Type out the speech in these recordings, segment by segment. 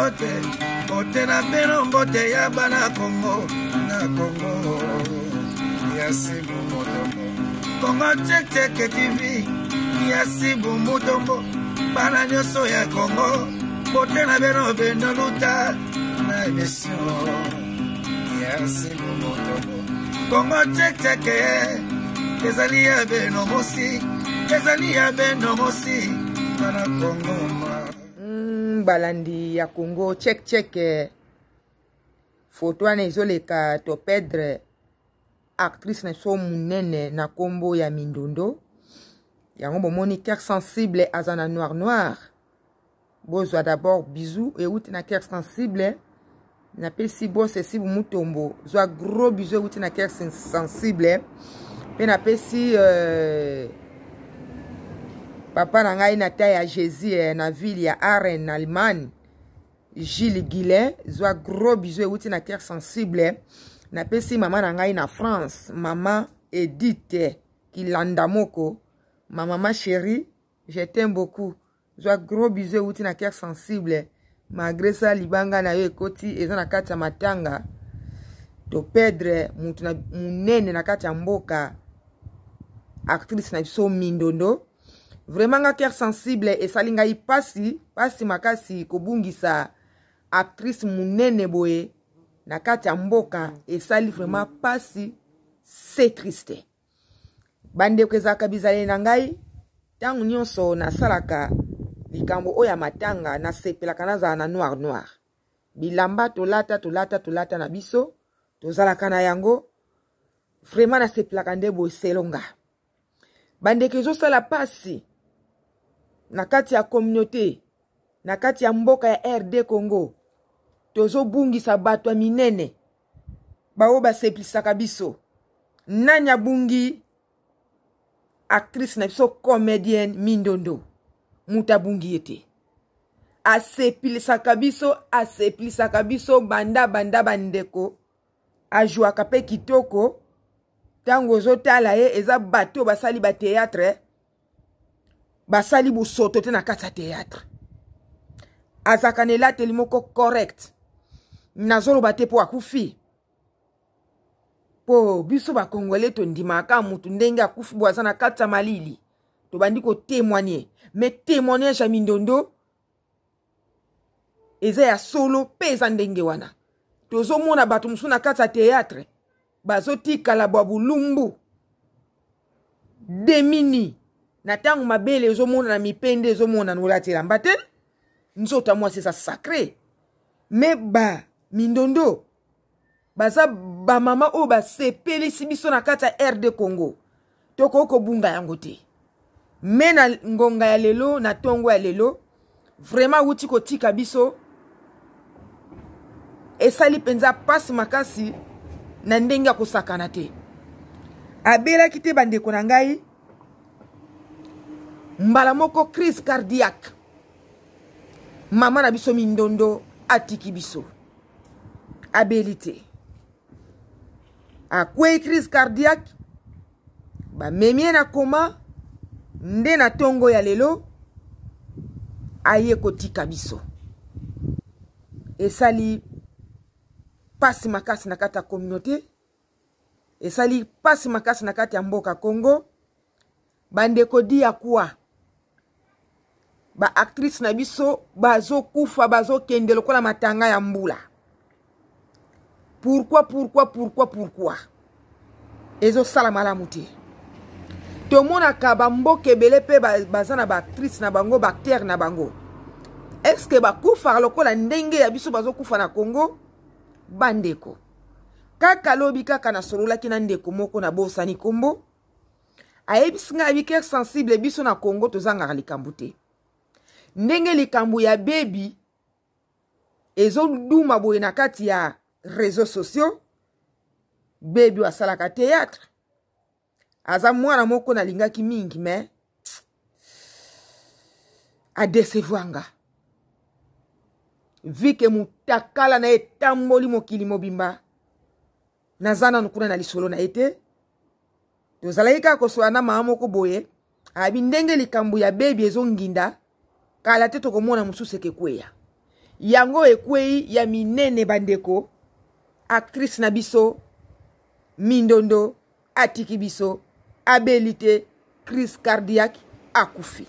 mbote mbote na beno mbote ya bana Congo na Congo ya sibu motombo Congo Check TV ya sibu motombo bana nyoso ya Congo mbote na beno luta na emission ya sibu motombo Congo Check ezali ya beno mosi ezali ya beno mosi bana Congo balandi ya Congo Check photo ane izoleka to perdre actrice na so munene na kombo ya Mindondo yango bomoni cœur sensible azana noir bozwa d'abord bisous et outi na cœur sensible na pesi bosse si mutombo zwa gros bisous outi na cœur sensible pe na pesi papa na ngai na taille ya Jésus na ville ya Arène en Allemagne Gilles Guillain zwa gros bisous outi na cœur sensible na pesi maman na ngai na France maman Edith Kilanda Moko ma maman chérie je t'aime beaucoup zwa gros bisous outi na cœur sensible malgré ça libanga na yo ekoti eza na kati ya matanga to perdre mutu na munene na kati ya mboka actrice na biso Mindondo vraiment nga cœur sensible esali ngai pasi makasi kobungisa actrice munene boye na kati ya mboka esali vraiment pasi c'est triste bande kezaka bizale na ngai tangu nyonso na salaka likambo oya matanga na sepelaka naza na noir bilamba tolata na biso tozalaka na yango vraiment na sepelaka nde boye selonga bande kezosala pasi na kati ya communauté na kati ya mboka ya RD Congo tozo bungisa bato ya minene bao baseplisaka biso nani abungi actrice na biso comédienne Mindondo muta bungi ete aseplisaka biso banda bandeko ajuaka pe kitoko tango zotala ye eza bato basali ba théâtre basali busoto te na kati ya théâtre azakanela telimoko correct nazolo bate po akufi po biso ba Congolais to ndimaka mutu ndenge akufi bwaza na kati ya malili to bandi ko témoigner mais témoignage ya Mindondo eza ya solo peza ndenge wana tozo mona bato musu na kati ya théâtre bazotikala bwa bulumbu demini na tangu mabele ezomona na mipende ezomona nolatela mbate nzota mwasi eza sacré mais ba Mindondo baza ba mama o ba sepelisi biso na kati ya RD Congo toko kobunga yango te mais na ngonga ya lelo na tongo ya lelo vraiment wuti kotika biso esali penza pasi makasi na ndenge ya kosakana te abelaki te bandeko na ngai mbala moko crise cardiaque mama na biso Mindondo atiki biso abeli te akwei crise cardiaque bamemie na koma nde na tongo ya lelo aye kotika biso esali pasi makasi na kati ya communauté esali pasi makasi na kati ya mboka Congo bandeko dia kwa ba actrice na biso bazokufa bazokende lokola matanga ya mbula pourquoi ezo sala malamu te tomonaka bamboka ebele pe baza na ba actrice na bango ba acteur na bango est-ce que bakufa lokola ndenge ya biso bazokufa na Congo bandeko kaka lobi kaka na sololaki na ndeko moko na bosani kombo ayebisi nga cœur sensible biso na Congo tozangaka likambo te ndenge likambo ya baby ezoduma boye na kati ya réseaux sociaux baby asalaka théâtre aza mwana moko na lingaki mingi mais adesevwanga vike mutakala na etamboli mokili mobimba nazana nukuna na lisolo na ete tozalaika kosoa na mama moko boye abi ndenge likambo ya baby ezonginda kala te tokomona mususu ekekweya yango ekwei ya minene bandeko actrice na biso Mindondo atiki biso abelite crise cardiaque akufi.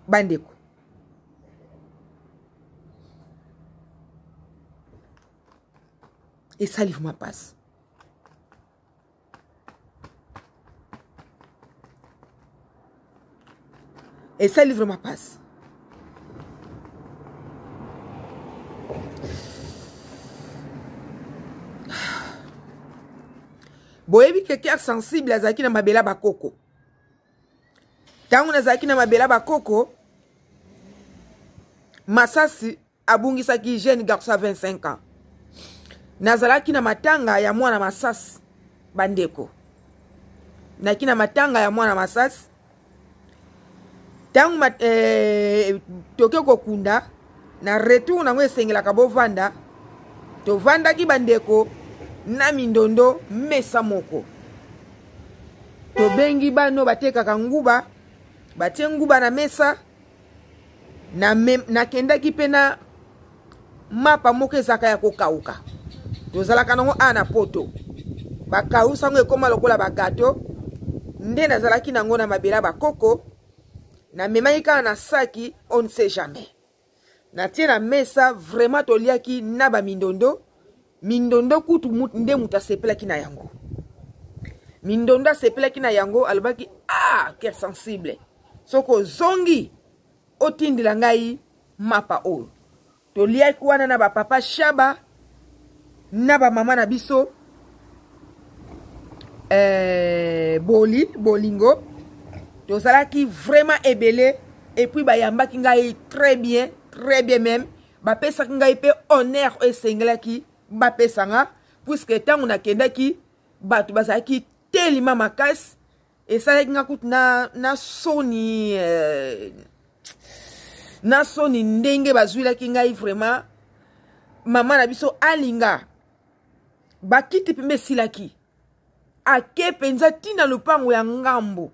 Bandeko et ça livre ma passe. Et ça livre ma passe. Boyebi ke cœur sensible azaki na mabela bakoko. Tangu nazaki na mabela bakoko, masasi abungisaki jeune garçon à 25 ans. Nazalaki na matanga ya mwana masasi bandeko. Naki na matanga ya mwana masasi. Tangu toke kokunda na retour nango esengela ka bovanda. To vanda ki bandeko na Mindondo mesa moko. To bengi bano bateka kanguba, batie nguba na mesa na kenda ki pena mapa moko ezaka ya kokauka. Tozalaka nango ana poto. Bakausa ngo ekoma lokola bagato. Nde nazalaki nango na mabela bakoko. Na memaika na saki, on ne sait jamais. Na tie na mesa vraiment toliaki na ba Mindondo. Mindondo kutu nde muta sepelaki na yango. Mindondo sepelaki na yango alobaki cœur sensible. Soko zongi otindila ngai mapa o. Toliaki wana na ba papa Shaba na ba mama na biso bolingo. Tozalaki vraiment ebele et puis bayambaki ngai très bien même. Bapesaki ngai pe honneur esengelaki bapesanga puisque tango nakendaki batu bazalaki telima makasi esalaki nga kutu na soni ndenge bazwilaki ngai vraiment mama na biso alinga bakiti pembe silaki ake penza tina lupango ya ngambo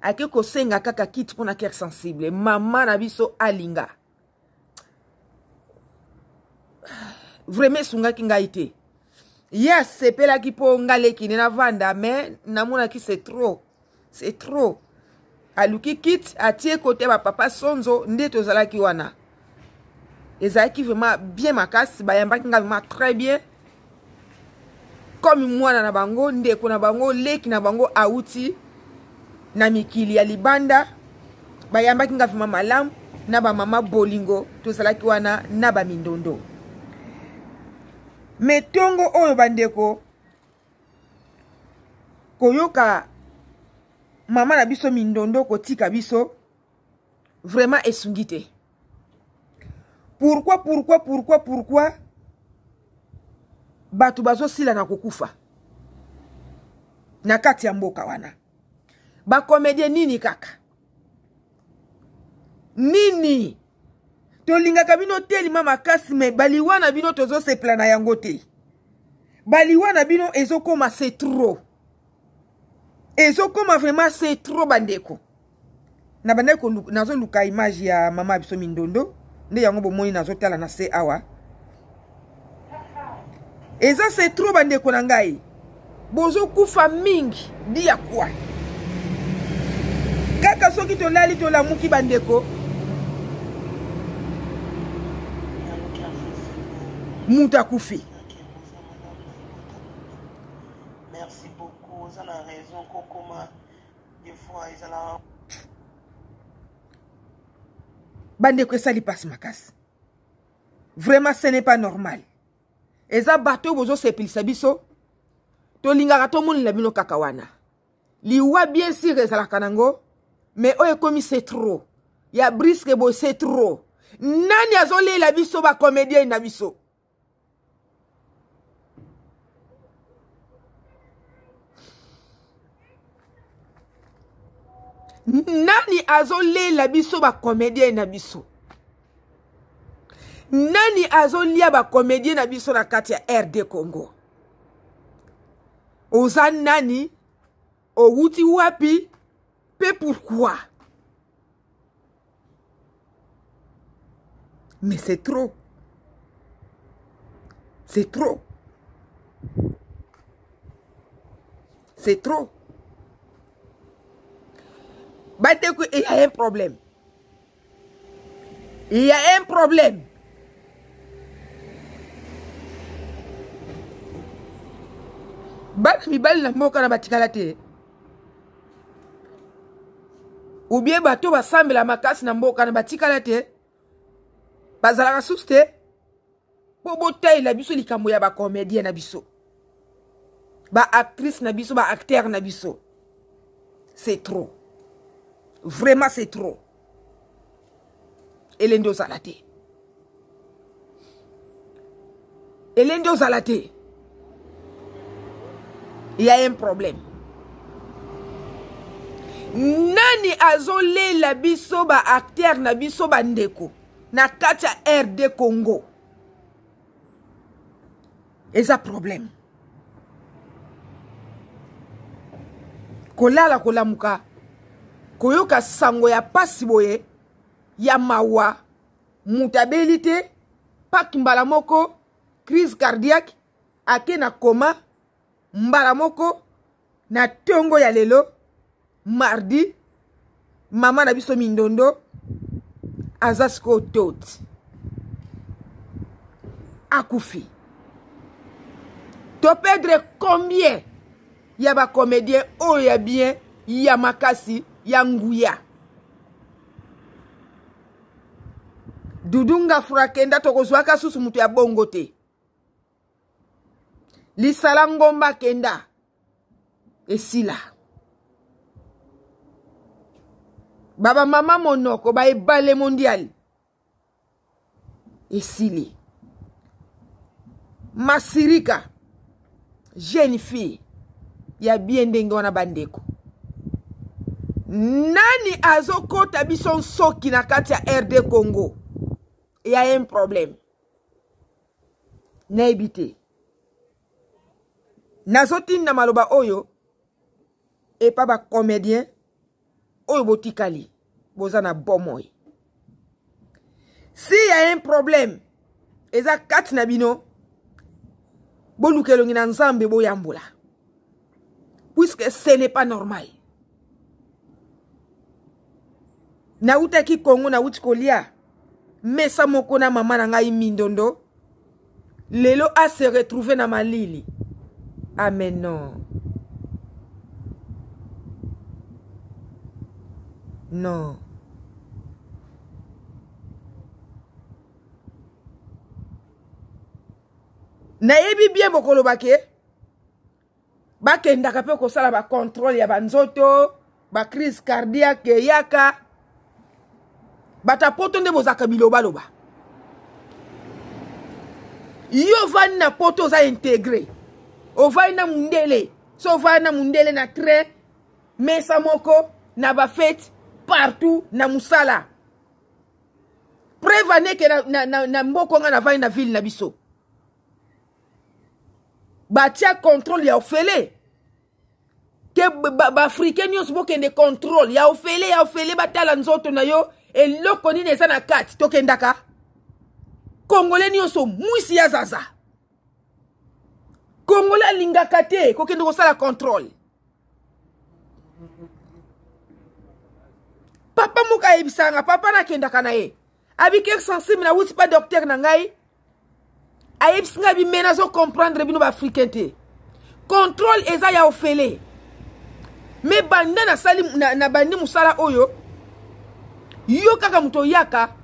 ake kosenga kaka kiti pona cœur sensible mama na biso alinga vraiment sungaki ngai te ya sepelaki po ngaleki na vanda mais namona ki c'est trop aluki kit atie côté ba papa Sonzo nde tozalaki wana ezalaki vraiment bien makasi bayambaki nga vraiment très bien comme mwana na bango ndeko na bango leki na bango auti na mikili ya libanda bayambaki nga vraiment malamu na ba mama bolingo tozalaki wana na ba Mindondo. Metongo oyo bandeko koyoka mama na biso Mindondo kotika biso vraiment esungite. Pourquoi batu bazo sila na kokufa na kati ya mboka wana ba comédien nini kaka nini tolinga kabino telima makasi me baliwana bino tozo se plana yango te baliwana bino ezokoma c'est trop ezokoma vraiment c'est trop bandeko na bandeko nazo luka image ya mama biso Mindondo nde yango bomoni nazo tala na se awa eza c'est trop bandeko na ngai bozo kufa mingi dia kwa kaka soki tolali tolamuki bandeko Mouta Koufi. Merci beaucoup. Ça a raison. Kokoma. Des fois, ils ont. Bande que ça lui passe ma casse. Vraiment, ce n'est pas normal. Et ça, bateau, bozo, c'est pile sabiso. To lingara to moun la bino kakawana. Li wa bien sûr, ça la kanango. Mais oye komi c'est trop. Ya brisque bo c'est trop. Nani azole la biso ba comédien na biso. Nani azole la biso ba comédien na biso. nani azolia ba comédien na biso na kati ya RD Congo? Oza nani? Outi wapi? Pe pourquoi? Mais c'est trop. C'est trop. C'est trop. Il y a un problème. Il y a un problème. Bana mibali na mboka na batikala te. Ou bien bato basambela makasi na mboka na batikala te. Bazalaka susu te. Po botai la biso likambo ya ba comédien na biso. Ba actrice na biso, ba acteur na biso. C'est trop. Vraiment c'est trop. Elendo zalate. Elendo zalate. Il y a un problème. Nani azole la biso ba acteur na biso bandeko na kati ya RD Congo. Eza problème. Kolala kolamuka. Koyoka sango ya pasi boye ya mawa mutabilité pak mbala moko crise cardiaque ake na coma mbala moko na tongo ya lelo mardi mama na biso mindondo azasko tot akufi to perdre combien ya ba comédien o ya bien ya makasi ya nguya Dudunga furakenda tokozwaka susu mutu ya bongo te. Lisala ngomba kenda. Esila. Baba mama monoko ba ebale mondial. Esili. Masirika. Jeune fille. Ya bien ndenge wana bandeko. Nani azokota bison soki na kati ya RD Congo? Il y a un problème. Naibite. Nazotin na maloba oyo. Et pas ba comédien. Oyo botikali. Bozana bomoy. S'il y a un problème. Eza kat nabino. Bolukelongi na nzambe boyambola. Puisque ce n'est pas normal. Nauta ki Congo na uti kolia. Mesa moko na mama na ngai mindondo. Lelo a se retrouver na malili. Ah mais non. Non. Nayebi bien bokolo bake. Bakenda kape ko sala ba contrôle ya banzoto, ba crise cardiaque yaka. Bata poto nde bozaka biloba loba. Yo vani na poto za intégré. O vani na mundele. So vani na mundele na train. Mesa moko na ba fête partout na musala. Prevane ke na mboko nga na vani na ville na biso. Batia contrôle ya ofele. Ke ba africain nyos bokende contrôle ya ofele batala nzoto na yo. Et loko nini eza na kati tokendaka Congolais nyonso mwisi ya zaza. Congolais lingaka te kokende kosala contrôle. Papa muka ebisanga papa na kendaka na ye. Abike sensible na wuti pa docteur na ngai. Ayebsinga bi mena zo comprendre bino ba africain te. Contrôle eza ya ofele. Me banda na sali na bandi musala oyo. Yo kaka muto yaka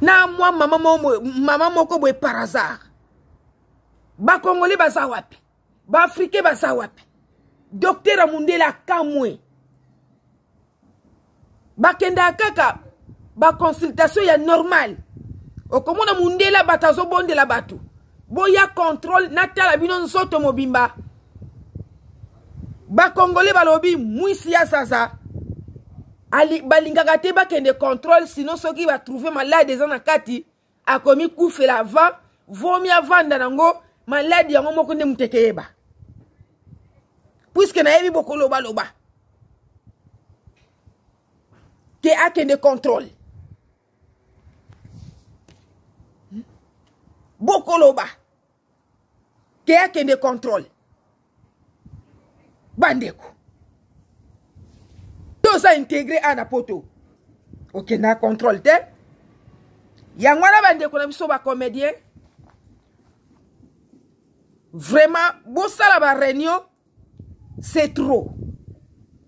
na mwa mama moko boye par hasard. Ba Congolais baza wapi? Ba Africain baza wapi? Docteur Amundela kamwe. Ba kenda kaka ba consultation ya normal. Okomona Mundela batazo bonde la batu. Boya contrôle natala bino nsoto mobimba. Ba Congolais balobi mwisi ya sasa. balingaka te bakende contrôle sinon soki batrouve malade eza na kati akomi kufela avant vomi avanda nango malade yango moko nde muteke yeba puisque nayebi bokoloba ke akende contrôle bokoloba ke akende contrôle bandeko toza intégré ana poto ok na contrôle te yango wana bandeko na biso ba comédien vraiment bosala ba réunion c'est trop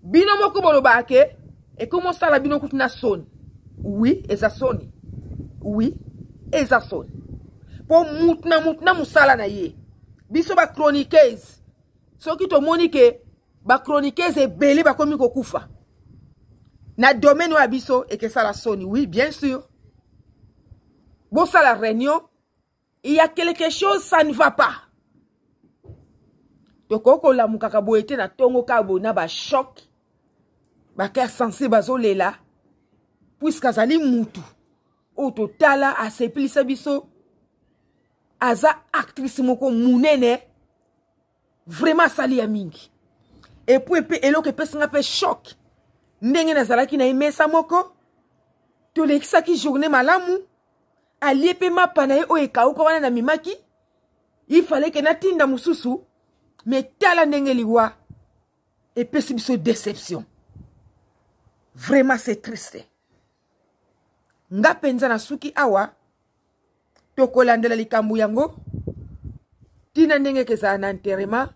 bino moko boloba ke et comment ça la bino kutina soni oui eza soni oui eza soni po mutna musala na ye biso ba chroniqueuse soki to moni ke ba chroniqueuse ebele ba komi kokufa na domaine wa biso et que ça la soni oui bien sûr bon ça la réunion il y a quelque chose ça ne va pas donc oko la mukaka boete na tongo kabo na ba choc ba cœur sensible bazolela puisque azali mutu au total a seplisa biso aza actrice moko munene vraiment sali ya mingi et puis eloko pesinga pe choc ndenge nazalaki na imesa moko to lekisaki journée malamu alie pe mapa na ye oyo ekauka wana na mimaki il fallait que natinda mususu mais tala ndenge liwa epesi biso déception vraiment c'est triste nga penza na suki awa tokolandela likambo yango tina ndenge kezala na enterrement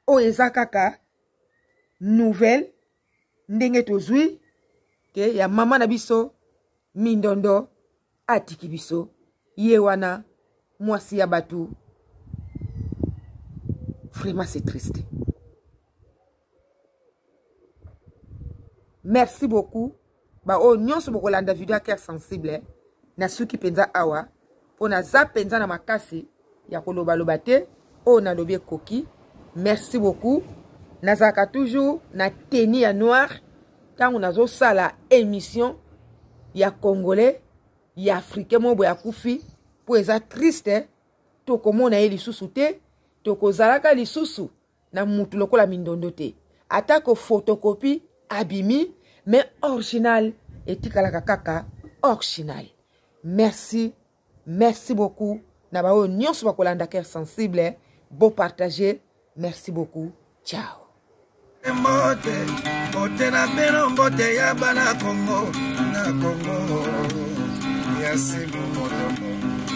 oyo eza kaka nouvelle ndenge tozwi ke ya mama na biso mindondo atiki biso ye wana mwasi ya batu vraiment c'est triste. Merci beaucoup ba o nyonso bokolanda video ya cœur sensible na suki penza awa pona za penza na makasi ya koloba loba te o na lobi koki. Merci beaucoup. Nazaka toujours na tenue ya noir tango nazo sala émission ya congolais ya africain mo boya kufi po eza triste to komona ye lisusu te to kozalaka lisusu na mutu lokola mindondo te atako photocopie abimi mais original etikalaka kaka original. Merci beaucoup na bao nyonso bakolanda cœur sensible beau partager. Merci beaucoup. Ciao. Mbote na beno mbote ya bana Congo na Congo yasibu motombo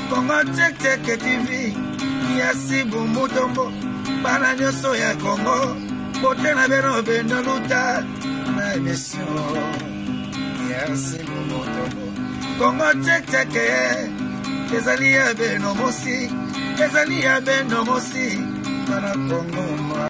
Congo Tek TV yasibu motombo bana nyoso ya Congo mbote na beno beno luta na émission yasibu motombo Congo Tek ezali ya beno mosi bana Congo